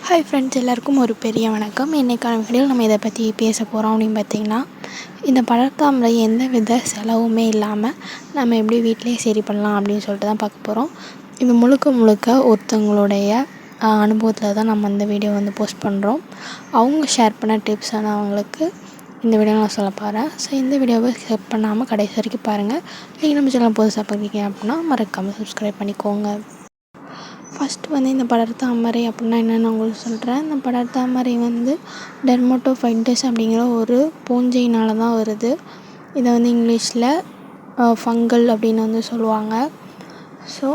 Hi friends, எல்லாருக்கும் ஒரு பெரிய வணக்கம். இன்றைக்கான வீடியோவில் நம்ம இதை பற்றி பேச போகிறோம் அப்படின்னு பார்த்திங்கன்னா, இந்த பழத்தாமரை எந்த வித செலவுமே இல்லாமல் நம்ம எப்படி வீட்டிலேயே சரி பண்ணலாம் அப்படின்னு சொல்லிட்டு தான் பார்க்க போகிறோம். இது முழுக்க ஒருத்தவங்களுடைய அனுபவத்தில் தான் நம்ம இந்த வீடியோ போஸ்ட் பண்ணுறோம். அவங்க ஷேர் பண்ண டிப்ஸ் அவங்களுக்கு இந்த வீடியோவில் நான் சொல்ல போகிறேன். ஸோ இந்த வீடியோவை ஸ்கிப் பண்ணாமல் கடைசி வரைக்கும் பாருங்கள். நீங்கள் நம்ம சேனல் புதுசாக பார்க்குறீங்க அப்படின்னா மறக்காமல் சப்ஸ்கிரைப் பண்ணிக்கோங்க. ஃபஸ்ட்டு இந்த படர்தாமரை அப்படின்னா என்னென்னு உங்களுக்கு சொல்கிறேன். இந்த படர்தாமரை டெர்மட்டோஃபைட்டஸ் அப்படிங்கிற ஒரு பூஞ்சையினால் தான் வருது. இதை இங்கிலீஷில் ஃபங்கல் அப்படின்னு சொல்லுவாங்க. ஸோ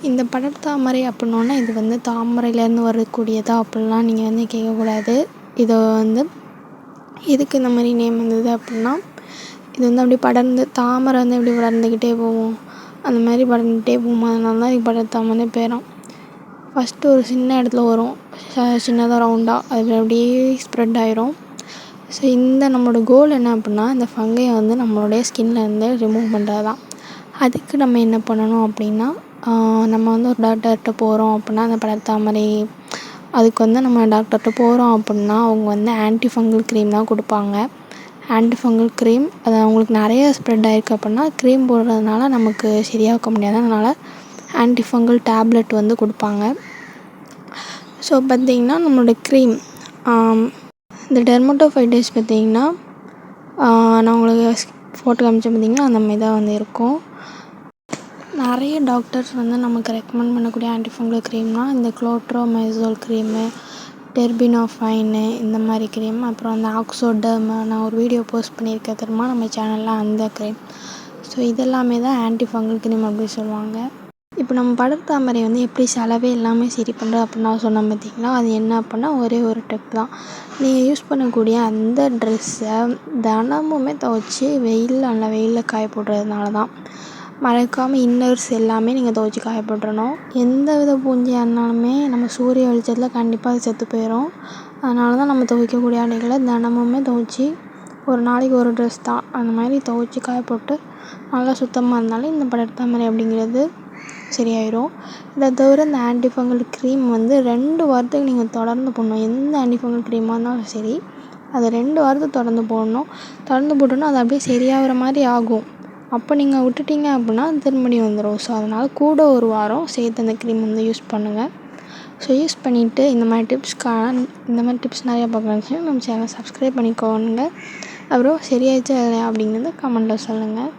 இந்த படர்தாமரை அப்படின்னோன்னா இது தாமரையிலேருந்து வரக்கூடியதா அப்படிலாம் நீங்கள் கேட்கக்கூடாது. இதை எதுக்கு இந்த மாதிரி நேம் வந்தது அப்படின்னா, இது அப்படி படர்ந்து தாமரை எப்படி வளர்ந்துக்கிட்டே போகும், அந்த மாதிரி படர்ந்துகிட்டே போகும். அதனால தான் இது படர்தாமரை பேரும். ஃபஸ்ட்டு ஒரு சின்ன இடத்துல வரும், சின்னதாக ரவுண்டாக, அது அப்படியே ஸ்ப்ரெட் ஆயிரும். ஸோ நம்மளோட கோல் என்ன அப்படின்னா, இந்த ஃபங்கையை நம்மளுடைய ஸ்கின்லேருந்து ரிமூவ் பண்ணுறது தான். அதுக்கு நம்ம என்ன பண்ணணும் அப்படின்னா, நம்ம ஒரு டாக்டர்கிட்ட போகிறோம் அப்படின்னா, அந்த படர்தாமரை அதுக்கு நம்ம டாக்டர்கிட்ட போகிறோம் அப்படின்னா, அவங்க ஆன்டி ஃபங்கல் க்ரீம் தான் கொடுப்பாங்க. ஆன்டி ஃபங்கல் க்ரீம் அது அவங்களுக்கு நிறைய ஸ்ப்ரெட் ஆகிருக்கு அப்படின்னா, க்ரீம் போடுறதுனால நமக்கு சரியாக்க முடியாது. அதனால் ஆன்டி ஃபங்கல் டேப்லெட் கொடுப்பாங்க. ஸோ பார்த்திங்கன்னா, நம்மளோட க்ரீம் இந்த டெர்மட்டோஃபைட்டஸ் பார்த்திங்கன்னா, நான் உங்களுக்கு ஃபோட்டோ காமிச்சேன் பார்த்திங்கன்னா, அந்த மாதிரி தான் இருக்கும். நிறைய டாக்டர்ஸ் நமக்கு ரெக்கமெண்ட் பண்ணக்கூடிய ஆன்டி ஃபங்கல் க்ரீம்னால் இந்த குளோட்ரோமைசோல் க்ரீமு, டெர்பினோஃபைனு, இந்த மாதிரி க்ரீம். அப்புறம் அந்த ஆக்ஸோடர்ம், நான் ஒரு வீடியோ போஸ்ட் பண்ணியிருக்கேன் தெரியுமா நம்ம சேனலில், அந்த க்ரீம். ஸோ இதெல்லாமே தான் ஆன்டி ஃபங்கல் க்ரீம் அப்படின்னு சொல்லுவாங்க. இப்போ நம்ம படர்தாமரை எப்படி செலவே எல்லாமே சரி பண்ணுறது அப்படின்னு நான் சொன்னேன் பார்த்திங்களா, அது என்ன அப்படின்னா ஒரே ஒரு டிப் தான். நீங்கள் யூஸ் பண்ணக்கூடிய அந்த ட்ரெஸ்ஸை தினமுமே துவைச்சி நல்லா வெயிலில் காய போடுறதுனால தான். மறக்காமல் இன்னர்ஸ் எல்லாமே நீங்கள் துவைச்சி காய போட்டுறணும். எந்த வித பூஞ்சையாக இருந்தாலுமே நம்ம சூரிய வெளிச்சத்தில் கண்டிப்பாக அது செத்து போயிடும். அதனால தான் நம்ம துவைக்கக்கூடிய ஆடைகளை தினமுமே துவைச்சி, ஒரு நாளைக்கு ஒரு ட்ரெஸ் தான் அந்த மாதிரி துவைச்சி காய போட்டு நல்லா சுத்தமாக இருந்தாலும் இந்த படர்தாமரை அப்படிங்கிறது சரியாயிடும். இதை தவிர இந்த ஆன்டி ஃபங்கல் க்ரீம் 2 வாரத்துக்கு நீங்கள் தொடர்ந்து போடணும். எந்த ஆன்டி ஃபங்கல் க்ரீமாக இருந்தாலும் சரி, அதை 2 வாரத்துக்கு தொடர்ந்து போடணும். தொடர்ந்து போட்டோன்னா அது அப்படியே சரியாகிற மாதிரி ஆகும். அப்போ நீங்கள் விட்டுட்டிங்க அப்படின்னா திரும்பி வந்துடும். ஸோ அதனால் கூட ஒரு வாரம் சேர்த்து அந்த க்ரீம் யூஸ் பண்ணுங்கள். ஸோ யூஸ் பண்ணிவிட்டு இந்த மாதிரி டிப்ஸ் நிறையா பார்க்கணுன்னு நம்ம சேனலை சப்ஸ்கிரைப் பண்ணிக்கோங்க. அப்புறம் சரியாயிடுச்சா இல்லையா அப்படிங்கிறத கமெண்ட்டில் சொல்லுங்கள்.